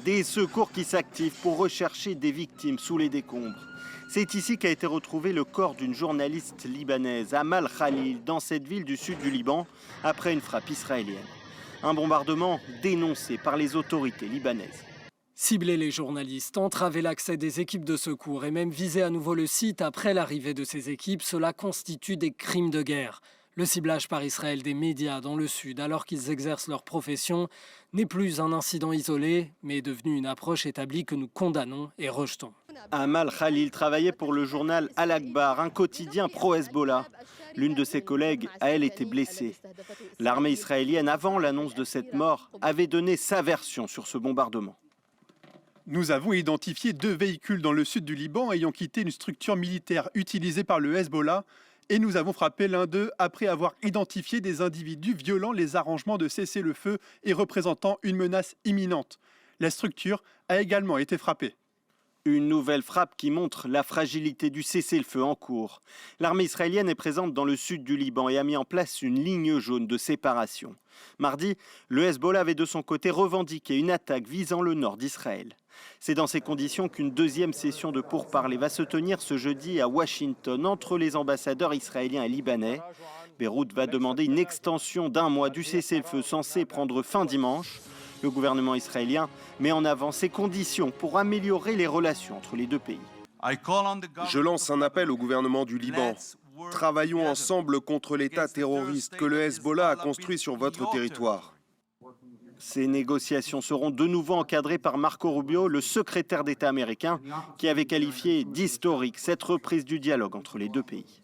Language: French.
Des secours qui s'activent pour rechercher des victimes sous les décombres. C'est ici qu'a été retrouvé le corps d'une journaliste libanaise, Amal Khalil, dans cette ville du sud du Liban, après une frappe israélienne. Un bombardement dénoncé par les autorités libanaises. Cibler les journalistes, entraver l'accès des équipes de secours et même viser à nouveau le site après l'arrivée de ces équipes, cela constitue des crimes de guerre. Le ciblage par Israël des médias dans le sud alors qu'ils exercent leur profession n'est plus un incident isolé, mais est devenu une approche établie que nous condamnons et rejetons. Amal Khalil travaillait pour le journal Al-Akbar, un quotidien pro-Hezbollah. L'une de ses collègues a, elle, été blessée. L'armée israélienne, avant l'annonce de cette mort, avait donné sa version sur ce bombardement. Nous avons identifié 2 véhicules dans le sud du Liban ayant quitté une structure militaire utilisée par le Hezbollah et nous avons frappé l'un d'eux après avoir identifié des individus violant les arrangements de cessez-le-feu et représentant une menace imminente. La structure a également été frappée. Une nouvelle frappe qui montre la fragilité du cessez-le-feu en cours. L'armée israélienne est présente dans le sud du Liban et a mis en place une ligne jaune de séparation. Mardi, le Hezbollah avait de son côté revendiqué une attaque visant le nord d'Israël. C'est dans ces conditions qu'une deuxième session de pourparlers va se tenir ce jeudi à Washington entre les ambassadeurs israéliens et libanais. Beyrouth va demander une extension d'1 mois du cessez-le-feu censé prendre fin dimanche. Le gouvernement israélien met en avant ses conditions pour améliorer les relations entre les deux pays. Je lance un appel au gouvernement du Liban. Travaillons ensemble contre l'État terroriste que le Hezbollah a construit sur votre territoire. Ces négociations seront de nouveau encadrées par Marco Rubio, le secrétaire d'État américain, qui avait qualifié d'historique cette reprise du dialogue entre les deux pays.